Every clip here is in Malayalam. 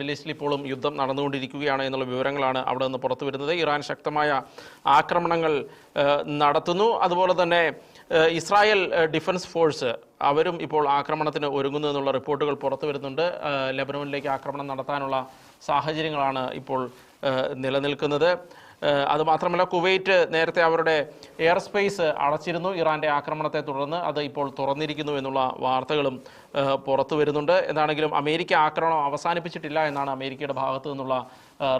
മിഡിൽ ഈസ്റ്റിൽ ഇപ്പോഴും യുദ്ധം നടന്നുകൊണ്ടിരിക്കുകയാണ് എന്നുള്ള വിവരങ്ങളാണ് അവിടെ നിന്ന് പുറത്തു വരുന്നത്. ഇറാൻ ശക്തമായ ആക്രമണങ്ങൾ നടത്തുന്നു. അതുപോലെ തന്നെ ഇസ്രായേൽ ഡിഫൻസ് ഫോഴ്സ് അവരും ഇപ്പോൾ ആക്രമണത്തിന് ഒരുങ്ങുന്നു എന്നുള്ള റിപ്പോർട്ടുകൾ പുറത്തു വരുന്നുണ്ട്. ലെബനോനിലേക്ക് ആക്രമണം നടത്താനുള്ള സാഹചര്യങ്ങളാണ് ഇപ്പോൾ നിലനിൽക്കുന്നത്. അതുമാത്രമല്ല, കുവൈറ്റ് നേരത്തെ അവരുടെ എയർ സ്പേസ് അടച്ചിരുന്നു ഇറാൻ്റെ ആക്രമണത്തെ തുടർന്ന്. അത് ഇപ്പോൾ തുറന്നിരിക്കുന്നു എന്നുള്ള വാർത്തകളും പുറത്തു വരുന്നുണ്ട്. എന്താണെങ്കിലും അമേരിക്ക ആക്രമണം അവസാനിപ്പിച്ചിട്ടില്ല എന്നാണ് അമേരിക്കയുടെ ഭാഗത്തു നിന്നുള്ള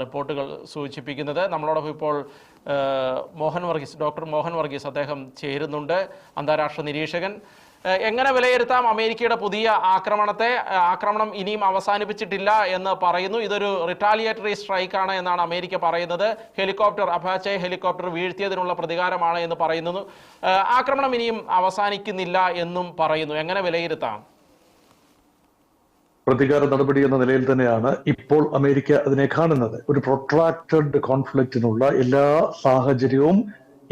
റിപ്പോർട്ടുകൾ സൂചിപ്പിക്കുന്നത്. നമ്മളോടൊപ്പം ഇപ്പോൾ ഡോക്ടർ മോഹൻ വർഗീസ് അദ്ദേഹം ചേരുന്നുണ്ട്, അന്താരാഷ്ട്ര നിരീക്ഷകൻ. എങ്ങനെ വിലയിരുത്താം അമേരിക്കയുടെ പുതിയ ആക്രമണം ഇനിയും അവസാനിപ്പിച്ചിട്ടില്ല എന്ന് പറയുന്നു. ഇതൊരു റിട്ടാലിയേറ്ററി സ്ട്രൈക്കാണ് എന്നാണ് അമേരിക്ക പറയുന്നത്. അപാച്ചെ ഹെലികോപ്റ്റർ വീഴ്ത്തിയതിനുള്ള പ്രതികാരമാണ് എന്ന് പറയുന്നു. ആക്രമണം ഇനിയും അവസാനിക്കുന്നില്ല എന്നും പറയുന്നു. എങ്ങനെ വിലയിരുത്താം? പ്രതികാര നടപടി എന്ന നിലയിൽ തന്നെയാണ് ഇപ്പോൾ അമേരിക്ക അതിനെ കാണുന്നത്. ഒരു പ്രൊട്രാക്റ്റഡ് കോൺഫ്ലിക്റ്റിനുള്ള എല്ലാ സാഹചര്യവും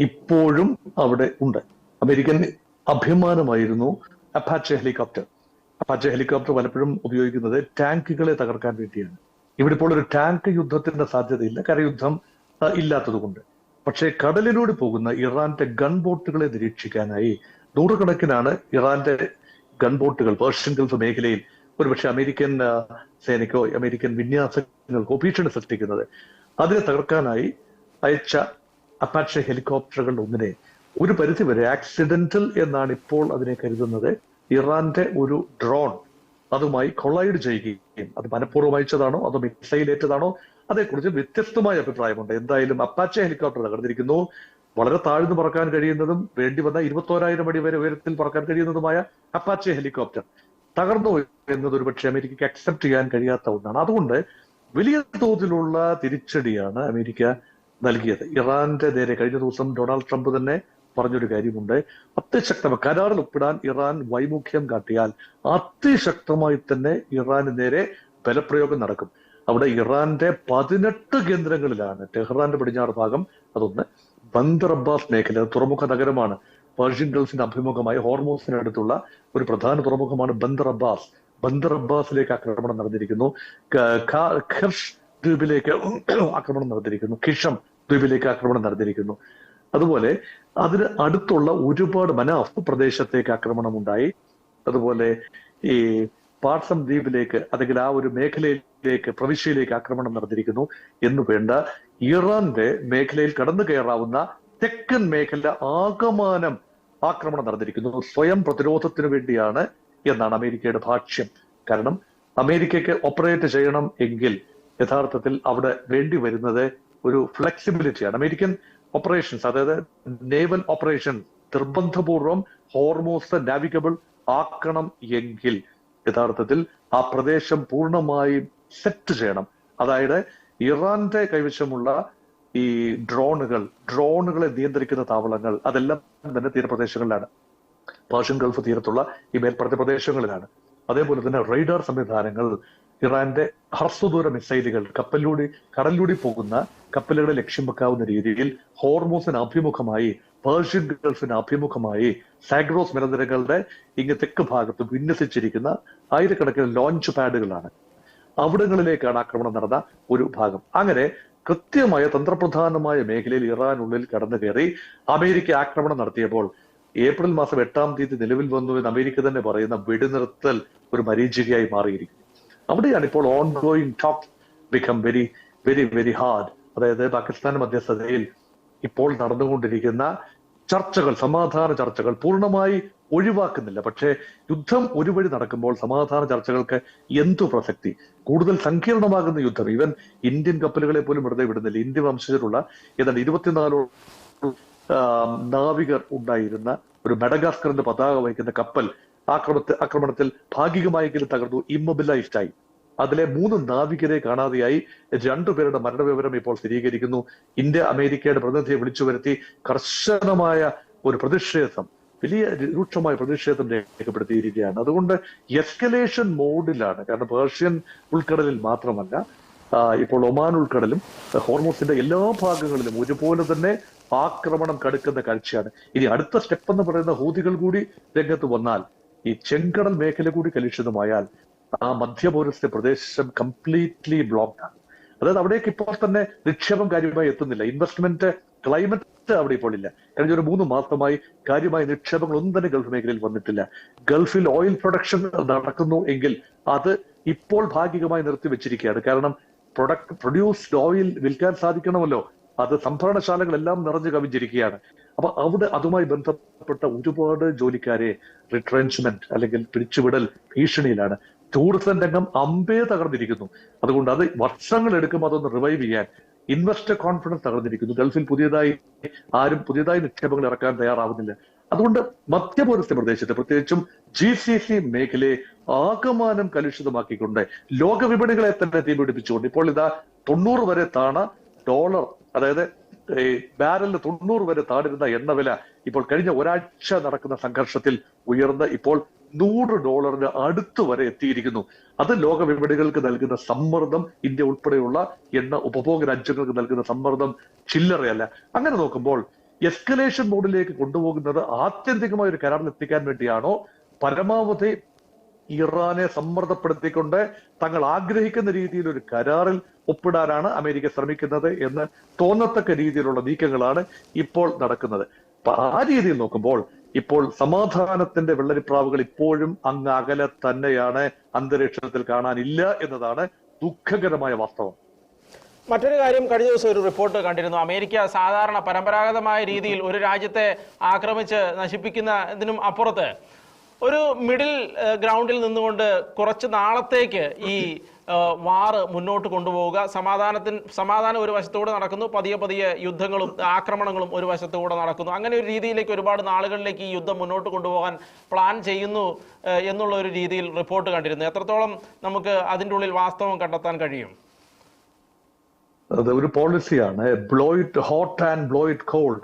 ഇപ്പോഴും അവിടെ ഉണ്ട്. അമേരിക്കൻ അഭിമാനമായിരുന്നു അപ്പാച്ചെ ഹെലികോപ്റ്റർ. അപ്പാച്ചെ ഹെലികോപ്റ്റർ പലപ്പോഴും ഉപയോഗിക്കുന്നത് ടാങ്കുകളെ തകർക്കാൻ വേണ്ടിയാണ്. ഇവിടെ ഇപ്പോൾ ഒരു ടാങ്ക് യുദ്ധത്തിന്റെ സാധ്യതയില്ല, കരയുദ്ധം ഇല്ലാത്തതുകൊണ്ട്. പക്ഷേ കടലിലൂടെ പോകുന്ന ഇറാന്റെ ഗൺബോട്ടുകളെ നിരീക്ഷിക്കാനായി നൂറുകണക്കിനാണ് ഇറാന്റെ ഗൺബോട്ടുകൾ പേർഷ്യൻ ഗൾഫ് മേഖലയിൽ ഒരുപക്ഷെ അമേരിക്കൻ സേനയ്ക്കോ അമേരിക്കൻ വിന്യാസങ്ങൾക്കോ ഭീഷണി സൃഷ്ടിക്കുന്നത്. അതിനെ തകർക്കാനായി അയച്ച അപ്പാച്ചെ ഹെലികോപ്റ്ററുകൾ ഒന്നിനെ ഒരു പരിധിവരെ ആക്സിഡന്റൽ എന്നാണ് ഇപ്പോൾ അതിനെ കരുതുന്നത്. ഇറാന്റെ ഒരു ഡ്രോൺ അതുമായി കൊളൈഡ് ചെയ്യുകയും അത് മനഃപൂർവ്വം അയച്ചതാണോ അതോ മിസൈലേറ്റതാണോ അതേക്കുറിച്ച് വ്യത്യസ്തമായ അഭിപ്രായമുണ്ട്. എന്തായാലും അപ്പാച്ചെ ഹെലികോപ്റ്റർ തകർന്നിരിക്കുന്നു. വളരെ താഴ്ന്നു പറക്കാൻ കഴിയുന്നതും വേണ്ടി വന്ന 21,000 അടി വരെ ഉയരത്തിൽ പറക്കാൻ കഴിയുന്നതുമായ അപ്പാച്ചെ ഹെലികോപ്റ്റർ തകർന്നു എന്നത് ഒരുപക്ഷെ അമേരിക്കയ്ക്ക് അക്സെപ്റ്റ് ചെയ്യാൻ കഴിയാത്ത ഒന്നാണ്. അതുകൊണ്ട് വലിയ തോതിലുള്ള തിരിച്ചടിയാണ് അമേരിക്ക നൽകിയത് ഇറാന്റെ നേരെ. കഴിഞ്ഞ ദിവസം ഡൊണാൾഡ് ട്രംപ് തന്നെ പറഞ്ഞൊരു കാര്യമുണ്ട്, അതിശക്തമായി കരാറിൽ ഒപ്പിടാൻ ഇറാൻ വൈമുഖ്യം കാട്ടിയാൽ അതിശക്തമായി തന്നെ ഇറാന് നേരെ ബലപ്രയോഗം നടക്കും. അവിടെ ഇറാന്റെ 18 കേന്ദ്രങ്ങളിലാണ് ടെഹ്റാന്റെ പടിഞ്ഞാറ് ഭാഗം. അതൊന്ന് ബന്ദർ അബ്ബാസ് മേഖല, തുറമുഖ നഗരമാണ്. പേർഷ്യൻ ഗൾഫിന് അഭിമുഖമായി ഹോർമോസിനടുത്തുള്ള ഒരു പ്രധാന തുറമുഖമാണ് ബന്ദർ അബ്ബാസ്. ബന്ദർ അബ്ബാസിലേക്ക് ആക്രമണം നടന്നിരിക്കുന്നു. ഖർഷ് ദ്വീപിലേക്ക് ആക്രമണം നടന്നിരിക്കുന്നു. ഖിഷം ദ്വീപിലേക്ക് ആക്രമണം നടന്നിരിക്കുന്നു. അതുപോലെ അതിന് അടുത്തുള്ള ഒരുപാട് മനാഫ് പ്രദേശത്തേക്ക് ആക്രമണം ഉണ്ടായി. അതുപോലെ ഈ പാർസം ദ്വീപിലേക്ക് അല്ലെങ്കിൽ ആ ഒരു മേഖലയിലേക്ക് പ്രവിശ്യയിലേക്ക് ആക്രമണം നടന്നിരിക്കുന്നു. എന്ന് വേണ്ട ഇറാന്റെ മേഖലയിൽ കടന്നു കയറാവുന്ന തെക്കൻ മേഖല ആകമാനം ആക്രമണം നടന്നിരിക്കുന്നു. സ്വയം പ്രതിരോധത്തിന് വേണ്ടിയാണ് എന്നാണ് അമേരിക്കയുടെ ഭാഷ്യം. കാരണം അമേരിക്കയ്ക്ക് ഓപ്പറേറ്റ് ചെയ്യണം എങ്കിൽ യഥാർത്ഥത്തിൽ അവിടെ വേണ്ടി വരുന്നത് ഒരു ഫ്ലെക്സിബിലിറ്റിയാണ്. അമേരിക്കൻ ഓപ്പറേഷൻസ്, അതായത് നേവൽ ഓപ്പറേഷൻ നിർബന്ധപൂർവം ഹോർമോസ് നാവിഗബിൾ ആക്കണം എങ്കിൽ യഥാർത്ഥത്തിൽ ആ പ്രദേശം പൂർണ്ണമായും സെറ്റ് ചെയ്യണം. അതായത് ഇറാന്റെ കൈവശമുള്ള ഈ ഡ്രോണുകളെ നിയന്ത്രിക്കുന്ന താവളങ്ങൾ അതെല്ലാം തന്നെ തീരപ്രദേശങ്ങളിലാണ്. പേർഷ്യൻ ഗൾഫ് തീരത്തുള്ള ഈ മേൽപ്പറഞ്ഞ പ്രദേശങ്ങളിലാണ്. അതേപോലെ തന്നെ റൈഡാർ സംവിധാനങ്ങൾ, ഇറാന്റെ ഹ്രസ്വദൂര മിസൈലുകൾ, കടലിലൂടെ പോകുന്ന കപ്പലുകളെ ലക്ഷ്യം വെക്കാവുന്ന രീതിയിൽ ഹോർമോസിന് അഭിമുഖമായി പേർഷ്യൻ ഗൾഫിന് അഭിമുഖമായി സാഗ്രോസ് മലനിരകളുടെ ഇങ്ങ് തെക്ക് ഭാഗത്ത് വിന്യസിച്ചിരിക്കുന്ന ആയിരക്കണക്കിന് ലോഞ്ച് പാഡുകളാണ്. അവിടങ്ങളിലേക്കാണ് ആക്രമണം നടന്ന ഒരു ഭാഗം. അങ്ങനെ കൃത്യമായ തന്ത്രപ്രധാനമായ മേഖലയിൽ ഇറാനുള്ളിൽ കടന്നു കയറി അമേരിക്ക ആക്രമണം നടത്തിയപ്പോൾ ഏപ്രിൽ മാസം 8-ാം തീയതി നിലവിൽ വന്നു എന്ന് അമേരിക്ക തന്നെ പറയുന്ന വെടിനിർത്തൽ ഒരു മരീചികയായി മാറിയിരിക്കുന്നു. അവിടെയാണ് ഇപ്പോൾ on going talks become very very very hard. അതായത് പാകിസ്ഥാൻ മധ്യസ്ഥതയിൽ ഇപ്പോൾ നടന്നുകൊണ്ടിരിക്കുന്ന ചർച്ചകൾ, സമാധാന ചർച്ചകൾ പൂർണ്ണമായി ഒഴിവാക്കുന്നില്ല. പക്ഷേ യുദ്ധം ഒരു വഴി നടക്കുമ്പോൾ സമാധാന ചർച്ചകൾക്ക് എന്തു പ്രസക്തി? കൂടുതൽ സങ്കീർണമാകുന്ന യുദ്ധം ഈവൻ ഇന്ത്യൻ കപ്പലുകളെ പോലും വെറുതെ വിടുന്നില്ല. ഇന്ത്യൻ വംശജരുള്ള ഏതാണ്ട് 24 നാവികർ ഉണ്ടായിരുന്ന ഒരു മെഡഗാസ്കറിന്റെ പതാക വഹിക്കുന്ന കപ്പൽ ആക്രമണത്തിൽ ഭാഗികമായെങ്കിലും തകർന്നു, ഇമ്മൊബിലൈസ്ഡ് ആയി. അതിലെ 3 നാവികരെ കാണാതെയായി. 2 പേരുടെ മരണവിവരം ഇപ്പോൾ സ്ഥിരീകരിക്കുന്നു. ഇന്ത്യ അമേരിക്കയുടെ പ്രതിനിധിയെ വിളിച്ചു വരുത്തി കർശനമായ ഒരു പ്രതിഷേധം, വലിയ രൂക്ഷമായ പ്രതിഷേധം രേഖപ്പെടുത്തിയിരിക്കുകയാണ്. അതുകൊണ്ട് എസ്കലേഷൻ മോഡിലാണ്. കാരണം പേർഷ്യൻ ഉൾക്കടലിൽ മാത്രമല്ല, ഇപ്പോൾ ഒമാൻ ഉൾക്കടലും ഹോർമോസിന്റെ എല്ലാ ഭാഗങ്ങളിലും ഒരുപോലെ തന്നെ ആക്രമണം കടുക്കുന്ന കാഴ്ചയാണ്. ഇനി അടുത്ത സ്റ്റെപ്പ് എന്ന് പറയുന്ന ഹൂതികൾ കൂടി രംഗത്ത് വന്നാൽ, ഈ ചെങ്കടൽ മേഖല കൂടി കലുഷിതമായാൽ ആ മധ്യപൗരസ്ത്യ പ്രദേശം കംപ്ലീറ്റ്ലി ബ്ലോക്ക്ഡ് ആണ്. അതായത് അവിടേക്ക് ഇപ്പോൾ തന്നെ നിക്ഷേപം കാര്യമായി എത്തുന്നില്ല. ഇൻവെസ്റ്റ്മെന്റ് ക്ലൈമറ്റ് അവിടെ ഇപ്പോൾ ഇല്ല. കഴിഞ്ഞ ഒരു 3 മാസമായി കാര്യമായ നിക്ഷേപങ്ങൾ ഒന്നും തന്നെ ഗൾഫ് മേഖലയിൽ വന്നിട്ടില്ല. ഗൾഫിൽ ഓയിൽ പ്രൊഡക്ഷൻ നടക്കുന്നു എങ്കിൽ അത് ഇപ്പോൾ ഭാഗികമായി നിർത്തിവെച്ചിരിക്കുകയാണ്. കാരണം പ്രൊഡ്യൂസ്ഡ് ഓയിൽ വിൽക്കാൻ സാധിക്കണമല്ലോ. അത് സംഭരണശാലകളെല്ലാം നിറഞ്ഞു കവിഞ്ഞിരിക്കുകയാണ്. അപ്പൊ അവിടെ അതുമായി ബന്ധപ്പെട്ട ഒരുപാട് ജോലിക്കാരെ റിട്രെഞ്ച്മെന്റ് അല്ലെങ്കിൽ പിരിച്ചുവിടൽ ഭീഷണിയിലാണ്. ടൂറിസം രംഗം അമ്പേ തകർന്നിരിക്കുന്നു. അതുകൊണ്ട് അത് വർഷങ്ങൾ എടുക്കും അതൊന്ന് റിവൈവ് ചെയ്യാൻ. ഇൻവെസ്റ്റർ കോൺഫിഡൻസ് തകർന്നിരിക്കുന്നു. ഗൾഫിൽ ആരും പുതിയതായി നിക്ഷേപങ്ങൾ ഇറക്കാൻ തയ്യാറാവുന്നില്ല. അതുകൊണ്ട് മധ്യപൗരസ്ത്യ പ്രദേശത്ത് പ്രത്യേകിച്ചും GCC മേഖലയെ ആകമാനം കലുഷിതമാക്കിക്കൊണ്ട് ലോക വിപണികളെ തന്നെ തീപിടിപ്പിച്ചുകൊണ്ട് ഇപ്പോൾ ഇതാ 90 വരെ താണ ഡോളർ, അതായത് ബാരലിന് 90 വരെ താണിരുന്ന എണ്ണവില ഇപ്പോൾ കഴിഞ്ഞ ഒരാഴ്ച നടക്കുന്ന സംഘർഷത്തിൽ ഉയർന്ന് ഇപ്പോൾ $100 അടുത്തു വരെ എത്തിയിരിക്കുന്നു. അത് ലോക വിപണികൾക്ക് നൽകുന്ന സമ്മർദ്ദം, ഇന്ത്യ ഉൾപ്പെടെയുള്ള എണ്ണ ഉപഭോഗ രാജ്യങ്ങൾക്ക് നൽകുന്ന സമ്മർദ്ദം ചില്ലറയല്ല. അങ്ങനെ നോക്കുമ്പോൾ എസ്കലേഷൻ മോഡിലേക്ക് കൊണ്ടുപോകുന്നത് ആത്യന്തികമായ ഒരു കരാറിൽ എത്തിക്കാൻ വേണ്ടിയാണോ, പരമാവധി ഇറാനെ സമ്മർദ്ദപ്പെടുത്തിക്കൊണ്ട് തങ്ങൾ ആഗ്രഹിക്കുന്ന രീതിയിൽ ഒരു കരാറിൽ ഒപ്പിടാനാണ് അമേരിക്ക ശ്രമിക്കുന്നത് എന്ന് തോന്നത്തക്ക രീതിയിലുള്ള നീക്കങ്ങളാണ് ഇപ്പോൾ നടക്കുന്നത്. അപ്പൊ ആ രീതിയിൽ നോക്കുമ്പോൾ ഇപ്പോൾ സമാധാനത്തിന്റെ വെള്ളരിപ്രാവുകൾ ഇപ്പോഴും അങ്ങ് അകലെ തന്നെയാണ്, അന്തരീക്ഷത്തിൽ കാണാനില്ല എന്നതാണ് ദുഃഖകരമായ വാസ്തവം. മറ്റൊരു കാര്യം, കഴിഞ്ഞ ദിവസം ഒരു റിപ്പോർട്ട് കണ്ടിരുന്നു. അമേരിക്ക സാധാരണ പരമ്പരാഗതമായ രീതിയിൽ ഒരു രാജ്യത്തെ ആക്രമിച്ച് നശിപ്പിക്കുന്നതിനും അപ്പുറത്ത് ഒരു മിഡിൽ ഗ്രൗണ്ടിൽ നിന്നുകൊണ്ട് കുറച്ച് നാളത്തേക്ക് ഈ വാറ് മുന്നോട്ട് കൊണ്ടുപോവുക, സമാധാനം ഒരു വശത്തൂടെ നടക്കുന്നു, പതിയെ യുദ്ധങ്ങളും ആക്രമണങ്ങളും ഒരു വശത്തൂടെ നടക്കുന്നു. അങ്ങനെ ഒരു രീതിയിലേക്ക് ഒരുപാട് നാളുകളിലേക്ക് ഈ യുദ്ധം മുന്നോട്ട് കൊണ്ടുപോകാൻ പ്ലാൻ ചെയ്യുന്നു എന്നുള്ള ഒരു രീതിയിൽ റിപ്പോർട്ട് കണ്ടിരുന്നു. എത്രത്തോളം നമുക്ക് അതിൻ്റെ ഉള്ളിൽ വാസ്തവം കണ്ടെത്താൻ കഴിയും? അത് ഒരു പോളിസിയാണ്, blow it hot and blow it cold.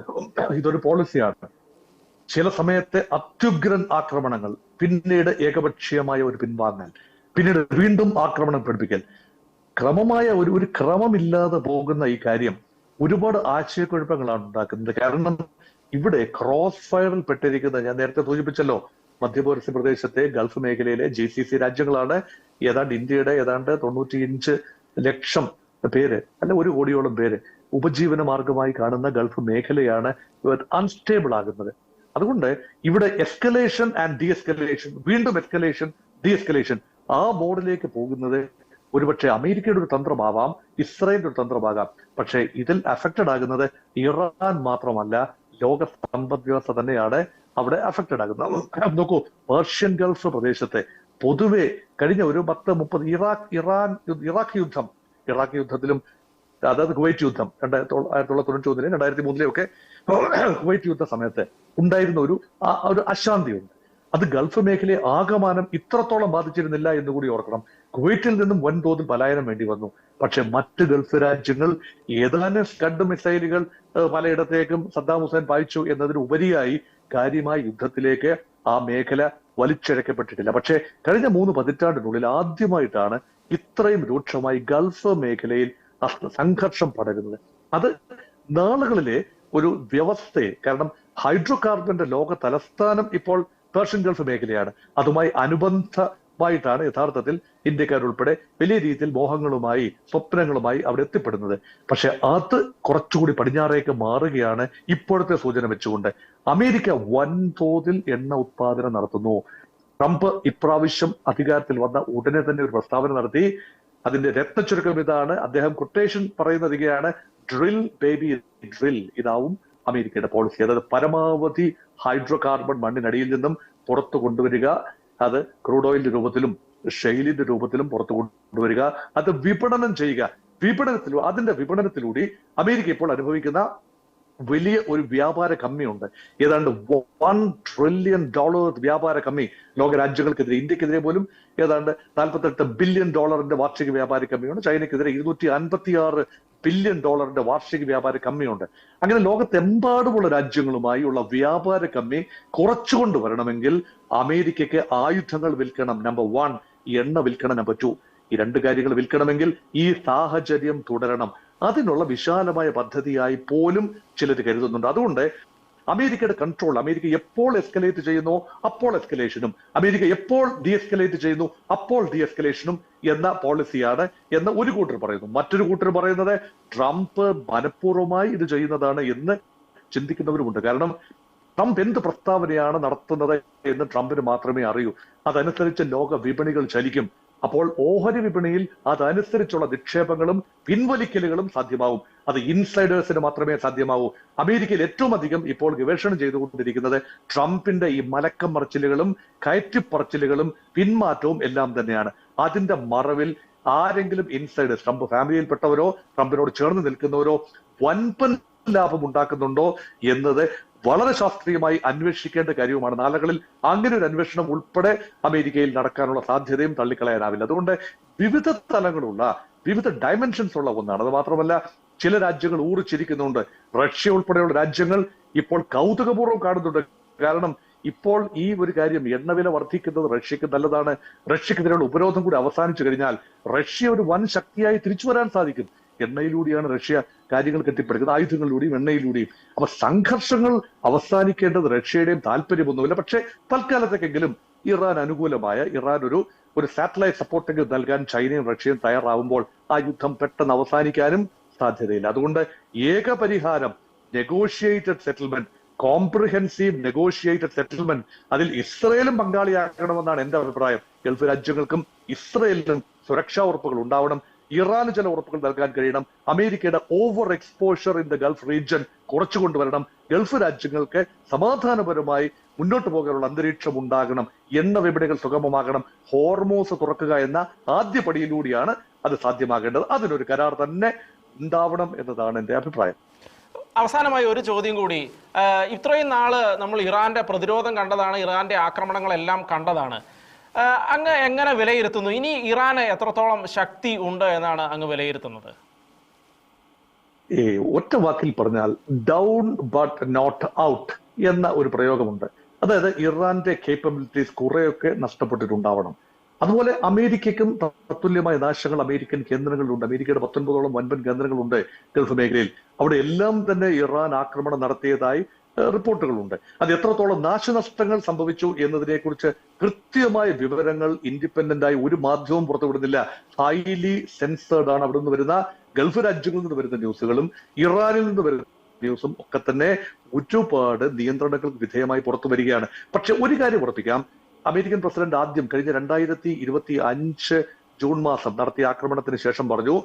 ഇതൊരു പോളിസിയാണ്. ചില സമയത്തെ അത്യുഗ്രൻ ആക്രമണങ്ങൾ, പിന്നീട് ഏകപക്ഷീയമായ ഒരു പിൻവാങ്ങൽ, പിന്നീട് വീണ്ടും ആക്രമണം പഠിപ്പിക്കൽ, ക്രമമായ ഒരു ക്രമമില്ലാതെ പോകുന്ന ഈ കാര്യം ഒരുപാട് ആശയക്കുഴപ്പങ്ങളാണ് ഉണ്ടാക്കുന്നത്. കാരണം ഇവിടെ ക്രോസ് ഫയറിൽ പെട്ടിരിക്കുന്ന, ഞാൻ നേരത്തെ സൂചിപ്പിച്ചല്ലോ, മധ്യപൗരസ്ത്യ പ്രദേശത്തെ ഗൾഫ് മേഖലയിലെ GCC രാജ്യങ്ങളാണ്. ഏതാണ്ട് ഇന്ത്യയുടെ ഏതാണ്ട് 95 ലക്ഷം പേര്, അല്ല 1 കോടിയോളം പേര് ഉപജീവന മാർഗമായി കാണുന്ന ഗൾഫ് മേഖലയാണ് അൺസ്റ്റേബിൾ ആകുന്നത്. അതുകൊണ്ട് ഇവിടെ എസ്കലേഷൻ ആൻഡ് ഡി എസ്കലേഷൻ, വീണ്ടും എസ്കലേഷൻ, ഡി എസ്കലേഷൻ, ആ മോഡിലേക്ക് പോകുന്നത് ഒരുപക്ഷെ അമേരിക്കയുടെ ഒരു തന്ത്രമാവാം, ഇസ്രായേലിന്റെ ഒരു തന്ത്രമാകാം. പക്ഷെ ഇതിൽ അഫക്റ്റഡ് ആകുന്നത് ഇറാൻ മാത്രമല്ല, ലോക സമ്പദ് വ്യവസ്ഥ തന്നെയാണ് അവിടെ അഫക്റ്റഡ് ആകുന്നത്. നോക്കൂ, പേർഷ്യൻ ഗൾഫ് പ്രദേശത്തെ പൊതുവെ കഴിഞ്ഞ ഒരു 10-30 ഇറാഖ് യുദ്ധത്തിലും, അതായത് കുവൈറ്റ് യുദ്ധം 1991 2003 ഒക്കെ കുവൈറ്റ് യുദ്ധ സമയത്ത് ഉണ്ടായിരുന്ന ഒരു അശാന്തിയുണ്ട്. അത് ഗൾഫ് മേഖലയെ ആകമാനം ഇത്രത്തോളം ബാധിച്ചിരുന്നില്ല എന്നുകൂടി ഓർക്കണം. കുവൈറ്റിൽ നിന്നും വൻതോതിൽ പലായനം വേണ്ടി വന്നു. പക്ഷെ മറ്റ് ഗൾഫ് രാജ്യങ്ങൾ ഏതാനും സ്കഡ് മിസൈലുകൾ പലയിടത്തേക്കും സദ്ദാം ഹുസൈൻ പായിച്ചു എന്നതിന് ഉപരിയായി കാര്യമായ യുദ്ധത്തിലേക്ക് ആ മേഖല വലിച്ചിഴക്കപ്പെട്ടിട്ടില്ല. പക്ഷെ കഴിഞ്ഞ 3 പതിറ്റാണ്ടിനുള്ളിൽ ആദ്യമായിട്ടാണ് ഇത്രയും രൂക്ഷമായി ഗൾഫ് മേഖലയിൽ സംഘർഷം പടരുന്നത്. അത് നാളുകളിലെ ഒരു വ്യവസ്ഥയെ, കാരണം ഹൈഡ്രോ കാർബന്റെ ലോക തലസ്ഥാനം ഇപ്പോൾ പേർഷ്യൻ ഗൾഫ് മേഖലയാണ്. അതുമായി അനുബന്ധമായിട്ടാണ് യഥാർത്ഥത്തിൽ ഇന്ത്യക്കാരുൾപ്പെടെ വലിയ രീതിയിൽ മോഹങ്ങളുമായി, സ്വപ്നങ്ങളുമായി അവിടെ എത്തിപ്പെടുന്നത്. പക്ഷെ അത് കുറച്ചുകൂടി പടിഞ്ഞാറേക്ക് മാറുകയാണ് ഇപ്പോഴത്തെ സൂചന വെച്ചുകൊണ്ട്. അമേരിക്ക വൻതോതിൽ എണ്ണ ഉത്പാദനം നടത്തുന്നു. ട്രംപ് ഇപ്രാവശ്യം അധികാരത്തിൽ വന്ന ഉടനെ തന്നെ ഒരു പ്രസ്താവന നടത്തി. അതിന്റെ രത്നച്ചുരുക്കം ഇതാണ്, അദ്ദേഹം കൊട്ടേഷൻ പറയുന്നത് ഇങ്ങനെയാണ്: ഡ്രിൽ ബേബി ഡ്രിൽ. ഇതാവും അമേരിക്കയുടെ പോളിസി. അതായത് പരമാവധി ഹൈഡ്രോ കാർബൺ മണ്ണിനടിയിൽ നിന്നും പുറത്തു കൊണ്ടുവരിക, അത് ക്രൂഡ് ഓയിലിന്റെ രൂപത്തിലും ഷെയിലിന്റെ രൂപത്തിലും പുറത്തു കൊണ്ടുവരിക, അത് വിപണനം ചെയ്യുക. അതിന്റെ വിപണനത്തിലൂടെ അമേരിക്ക ഇപ്പോൾ അനുഭവിക്കുന്ന വലിയ ഒരു വ്യാപാര കമ്മിയുണ്ട്. ഏതാണ്ട് $1 ട്രില്യൺ വ്യാപാര കമ്മി ലോക രാജ്യങ്ങൾക്കെതിരെ, ഇന്ത്യക്കെതിരെ പോലും ഏതാണ്ട് $48 ബില്യൺ വാർഷിക വ്യാപാര കമ്മിയുണ്ട്. ചൈനക്കെതിരെ $256 ബില്യൺ വാർഷിക വ്യാപാര കമ്മിയുണ്ട്. അങ്ങനെ ലോകത്തെമ്പാടുമുള്ള രാജ്യങ്ങളുമായി ഉള്ള വ്യാപാര കമ്മി കുറച്ചുകൊണ്ട് വരണമെങ്കിൽ അമേരിക്കയ്ക്ക് ആയുധങ്ങൾ വിൽക്കണം, നമ്പർ 1, എണ്ണ വിൽക്കണം, നമ്പർ 2. ഈ 2 കാര്യങ്ങൾ വിൽക്കണമെങ്കിൽ ഈ സാഹചര്യം തുടരണം. അതിനുള്ള വിശാലമായ പദ്ധതിയായി പോലും ചിലർ കരുതുന്നുണ്ട്. അതുകൊണ്ട് അമേരിക്കയുടെ കൺട്രോൾ, അമേരിക്ക എപ്പോൾ എസ്കലേറ്റ് ചെയ്യുന്നു അപ്പോൾ എസ്കലേഷനും, അമേരിക്ക എപ്പോൾ ഡി എസ്കലേറ്റ് ചെയ്യുന്നു അപ്പോൾ ഡി എസ്കലേഷനും എന്ന പോളിസിയാണ് എന്ന് ഒരു കൂട്ടർ പറയുന്നു. മറ്റൊരു കൂട്ടർ പറയുന്നത് ട്രംപ് മനഃപൂർവ്വമായി ഇത് ചെയ്യുന്നതാണ് എന്ന് ചിന്തിക്കുന്നവരുമുണ്ട്. കാരണം ട്രംപ് എന്ത് പ്രസ്താവനയാണ് നടത്തുന്നത് എന്ന് ട്രംപിന് മാത്രമേ അറിയൂ. അതനുസരിച്ച് ലോക വിപണികൾ ചലിക്കും. അപ്പോൾ ഓഹരി വിപണിയിൽ അതനുസരിച്ചുള്ള നിക്ഷേപങ്ങളും പിൻവലിക്കലുകളും സാധ്യമാവും. അത് ഇൻസൈഡേഴ്സിന് മാത്രമേ സാധ്യമാവൂ. അമേരിക്കയിൽ ഏറ്റവും അധികം ഇപ്പോൾ ഗവേഷണം ചെയ്തുകൊണ്ടിരിക്കുന്നത് ട്രംപിന്റെ ഈ മലക്കം മറിച്ചിലുകളും കയറ്റിപ്പറച്ചിലുകളും പിന്മാറ്റവും എല്ലാം തന്നെയാണ്. അതിന്റെ മറവിൽ ആരെങ്കിലും ഇൻസൈഡേഴ്സ്, ട്രംപ് ഫാമിലിയിൽപ്പെട്ടവരോ ട്രംപിനോട് ചേർന്ന് നിൽക്കുന്നവരോ വൻപൻ ലാഭം ഉണ്ടാക്കുന്നുണ്ടോ എന്നത് വളരെ ശാസ്ത്രീയമായി അന്വേഷിക്കേണ്ട കാര്യവുമാണ്. നാളുകളിൽ അങ്ങനെ ഒരു അന്വേഷണം ഉൾപ്പെടെ അമേരിക്കയിൽ നടക്കാനുള്ള സാധ്യതയും തള്ളിക്കളയാനാവില്ല. അതുകൊണ്ട് വിവിധ തലങ്ങളുള്ള, വിവിധ ഡയമെൻഷൻസ് ഉള്ള ഒന്നാണ്. അത് മാത്രമല്ല, ചില രാജ്യങ്ങൾ ഊറിച്ചിരിക്കുന്നുണ്ട്. റഷ്യ ഉൾപ്പെടെയുള്ള രാജ്യങ്ങൾ ഇപ്പോൾ കൗതുകപൂർവ്വം കാണുന്നുണ്ട്. കാരണം ഇപ്പോൾ ഈ ഒരു കാര്യം, എണ്ണവില വർദ്ധിക്കുന്നത് റഷ്യക്ക് നല്ലതാണ്. റഷ്യക്കെതിരെയുള്ള ഉപരോധം കൂടി അവസാനിച്ചു കഴിഞ്ഞാൽ റഷ്യ ഒരു വൻ ശക്തിയായി തിരിച്ചു വരാൻ സാധിക്കും. എണ്ണയിലൂടെയാണ് റഷ്യ കാര്യങ്ങൾ കെട്ടിപ്പടുക്കുന്നത്, ആയുധങ്ങളിലൂടെയും എണ്ണയിലൂടെയും. അപ്പൊ സംഘർഷങ്ങൾ അവസാനിക്കേണ്ടത് റഷ്യയുടെയും താല്പര്യമൊന്നുമില്ല. പക്ഷേ തൽക്കാലത്തേക്കെങ്കിലും ഇറാൻ അനുകൂലമായ, ഇറാൻ ഒരു സാറ്റലൈറ്റ് സപ്പോർട്ടെങ്കിലും നൽകാൻ ചൈനയും റഷ്യയും തയ്യാറാവുമ്പോൾ ആ യുദ്ധം പെട്ടെന്ന് അവസാനിക്കാനും സാധ്യതയില്ല. അതുകൊണ്ട് ഏക പരിഹാരം negotiated settlement, comprehensive negotiated settlement, അതിൽ ഇസ്രയേലും പങ്കാളിയാക്കണമെന്നാണ് എന്റെ അഭിപ്രായം. ഗൾഫ് രാജ്യങ്ങൾക്കും ഇസ്രയേലിനും സുരക്ഷാ ഉറപ്പുകൾ ഉണ്ടാവണം. ഇറാന് ചില ഉറപ്പുകൾ നൽകാൻ കഴിയണം. അമേരിക്കയുടെ over exposure in the Gulf region കുറച്ചു കൊണ്ടുവരണം. ഗൾഫ് രാജ്യങ്ങൾക്ക് സമാധാനപരമായി മുന്നോട്ട് പോകാനുള്ള അന്തരീക്ഷം ഉണ്ടാകണം. എണ്ണ വിപണികൾ സുഗമമാകണം. ഹോർമോസ് തുറക്കുക എന്ന ആദ്യ പടിയിലൂടെയാണ് അത് സാധ്യമാകേണ്ടത്. അതിനൊരു കരാർ തന്നെ ഉണ്ടാവണം എന്നതാണ് എന്റെ അഭിപ്രായം. അവസാനമായി ഒരു ചോദ്യം കൂടി. ഇത്രയും നാള് നമ്മൾ ഇറാന്റെ പ്രതിരോധം കണ്ടതാണ്, ഇറാന്റെ ആക്രമണങ്ങളെല്ലാം കണ്ടതാണ്. അങ്ങ് എങ്ങനെ വിലയിരുത്തുന്നു? ഇനി ഇറാന് എത്രത്തോളം ശക്തി ഉണ്ട് എന്നാണ് അങ്ങ് വിലയിരുത്തുന്നത്? ഒറ്റ വാക്കിൽ പറഞ്ഞാൽ ഡൗൺ ബട്ട് നോട്ട് ഔട്ട് എന്ന ഒരു പ്രയോഗമുണ്ട്. അതായത് ഇറാന്റെ കേപ്പബിലിറ്റീസ് കുറെയൊക്കെ നഷ്ടപ്പെട്ടിട്ടുണ്ടാവണം. അതുപോലെ അമേരിക്കയ്ക്കും തത്തുല്യമായ നാശങ്ങൾ അമേരിക്കൻ കേന്ദ്രങ്ങളിലുണ്ട്. അമേരിക്കയുടെ 19ഓളം വൻപൻ കേന്ദ്രങ്ങളുണ്ട് ഗൾഫ് മേഖലയിൽ. അവിടെ എല്ലാം തന്നെ ഇറാൻ ആക്രമണം നടത്തിയതായി റിപ്പോർട്ടുകളുണ്ട്. അത് എത്രത്തോളം നാശനഷ്ടങ്ങൾ സംഭവിച്ചു എന്നതിനെ കുറിച്ച് കൃത്യമായ വിവരങ്ങൾ ഇൻഡിപെൻഡന്റ് ആയി ഒരു മാധ്യമവും പുറത്തുവിടുന്നില്ല. ഹൈലി സെൻസേർഡ് ആണ് അവിടെ നിന്ന് വരുന്ന, ഗൾഫ് രാജ്യങ്ങളിൽ നിന്ന് വരുന്ന ന്യൂസുകളും ഇറാനിൽ നിന്ന് വരുന്ന ന്യൂസും ഒക്കെ തന്നെ ഒരുപാട് നിയന്ത്രണങ്ങൾക്ക് വിധേയമായി പുറത്തു വരികയാണ്. പക്ഷെ ഒരു കാര്യം ഉറപ്പിക്കാം, അമേരിക്കൻ പ്രസിഡന്റ് ആദ്യം കഴിഞ്ഞ 2025 ജൂൺ മാസം നടത്തിയ ആക്രമണത്തിന് ശേഷം പറഞ്ഞു,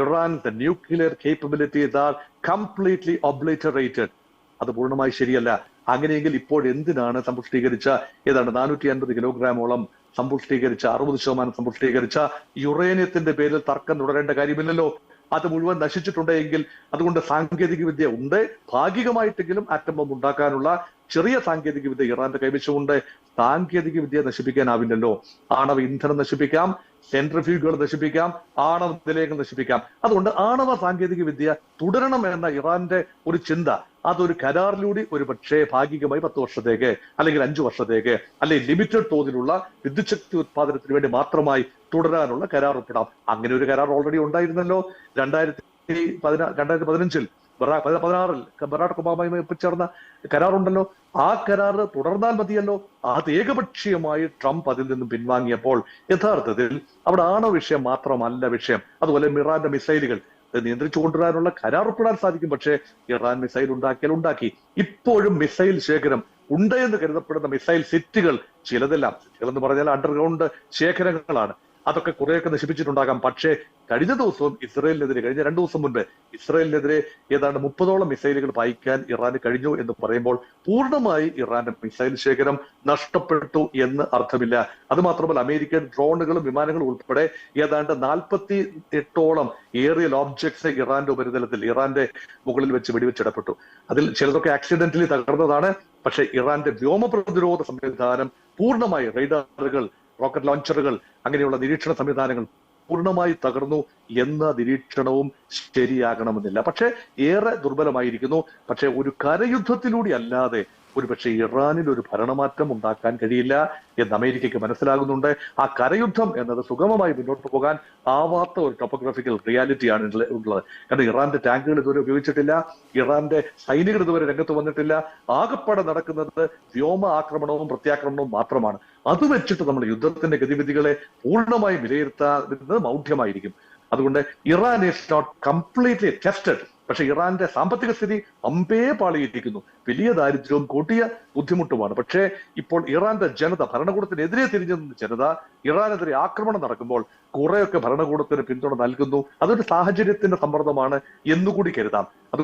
Iran the nuclear capabilities are completely obliterated. അത് പൂർണ്ണമായി ശരിയല്ല. അങ്ങനെയെങ്കിൽ ഇപ്പോൾ എന്തിനാണ് സമ്പുഷ്ടീകരിച്ച ഏതാണ്ട് 450 കിലോഗ്രാമോളം സമ്പുഷ്ടീകരിച്ച, 60% സമ്പുഷ്ടീകരിച്ച യുറേനിയത്തിന്റെ പേരിൽ തർക്കം തുടരേണ്ട കാര്യമില്ലല്ലോ. അത് മുഴുവൻ നശിച്ചിട്ടുണ്ടെങ്കിൽ അതുകൊണ്ട് സാങ്കേതിക വിദ്യ ഉണ്ട്. ഭാഗികമായിട്ടെങ്കിലും ആറ്റം ബോംബ് ഉണ്ടാക്കാനുള്ള ചെറിയ സാങ്കേതിക വിദ്യ ഇറാന്റെ കൈവശമുണ്ട്. സാങ്കേതിക വിദ്യ നശിപ്പിക്കാനാവില്ലല്ലോ. ആണവ ഇന്ധനം നശിപ്പിക്കാം, സെൻട്രിഫ്യൂഗുകൾ നശിപ്പിക്കാം, ആണവ നിലയങ്ങൾ നശിപ്പിക്കാം. അതുകൊണ്ട് ആണവ സാങ്കേതിക വിദ്യ തുടരണം എന്ന ഇറാന്റെ ഒരു ചിന്ത, അതൊരു കരാറിലൂടെ ഒരു പക്ഷേ ഭാഗികമായി 10 വർഷത്തേക്ക് അല്ലെങ്കിൽ 5 വർഷത്തേക്ക് അല്ലെങ്കിൽ ലിമിറ്റഡ് തോതിലുള്ള വിദ്യുത് ശക്തി ഉത്പാദനത്തിന് വേണ്ടി മാത്രമായി തുടരാനുള്ള കരാർ ഒപ്പിടാം. അങ്ങനെ ഒരു കരാർ ഓൾറെഡി ഉണ്ടായിരുന്നല്ലോ. 2015 ബറാക് ഒബാമയുമായി ഒപ്പിച്ചേർന്ന കരാറുണ്ടല്ലോ. ആ കരാർ തുടർന്നാൽ മതിയല്ലോ. അത് ഏകപക്ഷീയമായി ട്രംപ് അതിൽ നിന്നും പിൻവാങ്ങിയപ്പോൾ യഥാർത്ഥത്തിൽ അവിടെ ആണവ വിഷയം മാത്രമല്ല വിഷയം. അതുപോലെ ഇറാന്റെ മിസൈലുകൾ നിയന്ത്രിച്ചു കൊണ്ടുവരാനുള്ള കരാർ ഒപ്പിടാൻ സാധിക്കും. പക്ഷേ ഇറാൻ മിസൈൽ ഉണ്ടാക്കിയാൽ ഉണ്ടാക്കി. ഇപ്പോഴും മിസൈൽ ശേഖരം ഉണ്ട് എന്ന് കരുതപ്പെടുന്ന മിസൈൽ സിറ്റുകൾ ചിലതെന്ന് പറഞ്ഞാൽ അണ്ടർഗ്രൗണ്ട് ശേഖരങ്ങളാണ്. അതൊക്കെ കുറെയൊക്കെ നശിപ്പിച്ചിട്ടുണ്ടാകാം. പക്ഷേ കഴിഞ്ഞ ദിവസവും ഇസ്രയേലിനെതിരെ, കഴിഞ്ഞ 2 ദിവസം മുൻപ് ഇസ്രയേലിനെതിരെ ഏതാണ്ട് 30ഓളം മിസൈലുകൾ പായിക്കാൻ ഇറാന് കഴിഞ്ഞു എന്ന് പറയുമ്പോൾ പൂർണ്ണമായി ഇറാന്റെ മിസൈൽ ശേഖരം നഷ്ടപ്പെട്ടു എന്ന് അർത്ഥമില്ല. അത് മാത്രമല്ല, അമേരിക്കൻ ഡ്രോണുകളും വിമാനങ്ങളും ഉൾപ്പെടെ ഏതാണ്ട് 48ഓളം ഏറിയൽ ഓബ്ജക്ട്സ് ഇറാന്റെ ഉപരിതലത്തിൽ, ഇറാന്റെ മുകളിൽ വെച്ച് വെടിവെച്ചിടപ്പെട്ടു. അതിൽ ചിലതൊക്കെ ആക്സിഡന്റലി തകർന്നതാണ്. പക്ഷെ ഇറാന്റെ വ്യോമ പ്രതിരോധ സംവിധാനം പൂർണ്ണമായി, റേഡാറുകൾ, റോക്കറ്റ് ലോഞ്ചറുകൾ, അങ്ങനെയുള്ള നിരീക്ഷണ സംവിധാനങ്ങൾ പൂർണ്ണമായി തകർന്നു എന്ന നിരീക്ഷണവും ശരിയാകണമെന്നില്ല. പക്ഷെ ഏറെ ദുർബലമായിരിക്കുന്നു. പക്ഷെ ഒരു കരയുദ്ധത്തിലൂടെ അല്ലാതെ ഒരുപക്ഷെ ഇറാനിൽ ഒരു ഭരണമാറ്റം ഉണ്ടാക്കാൻ കഴിയില്ല എന്ന് അമേരിക്കയ്ക്ക് മനസ്സിലാകുന്നുണ്ട്. ആ കരയുദ്ധം എന്നത് സുഗമമായി മുന്നോട്ട് പോകാൻ ആവാത്ത ഒരു ടോപ്പോഗ്രാഫിക്കൽ റിയാലിറ്റിയാണ് ഉള്ളത്. കാരണം ഇറാന്റെ ടാങ്കുകൾ ഇതുവരെ ഉപയോഗിച്ചിട്ടില്ല, ഇറാന്റെ സൈനികർ ഇതുവരെ രംഗത്ത് വന്നിട്ടില്ല. ആകപ്പാടെ നടക്കുന്നത് വ്യോമ ആക്രമണവും പ്രത്യാക്രമണവും മാത്രമാണ്. അത് വെച്ചിട്ട് നമ്മൾ യുദ്ധത്തിന്റെ ഗതിവിധികളെ പൂർണ്ണമായും വിലയിരുത്താതിരുന്നത് മൗഢ്യമായിരിക്കും. അതുകൊണ്ട് Iran is not completely tested. പക്ഷെ ഇറാന്റെ സാമ്പത്തിക സ്ഥിതി അമ്പേ പാളിയിരിക്കുന്നു. വലിയ ദാരിദ്ര്യവും കൂട്ടിയ ബുദ്ധിമുട്ടുമാണ്. പക്ഷേ ഇപ്പോൾ ഇറാന്റെ ജനത, ഭരണകൂടത്തിനെതിരെ തിരിഞ്ഞു നിന്ന ജനത, ഇറാനെതിരെ ആക്രമണം നടക്കുമ്പോൾ കുറെയൊക്കെ ഭരണകൂടത്തിന് പിന്തുണ നൽകുന്നു. അതൊരു സാഹചര്യത്തിന്റെ സമ്മർദ്ദമാണ് എന്നുകൂടി കരുതാം. അത്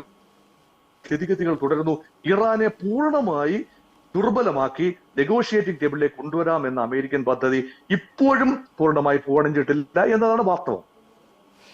സ്ഥിതിഗതികൾ തുടരുന്നു. ഇറാനെ പൂർണ്ണമായി ദുർബലമാക്കി നെഗോഷിയേറ്റിംഗ് ടേബിളിലേക്ക് കൊണ്ടുവരാം എന്ന അമേരിക്കൻ പദ്ധതി ഇപ്പോഴും പൂർണ്ണമായി പൂവണിഞ്ഞിട്ടില്ല എന്നതാണ് വാസ്തവം.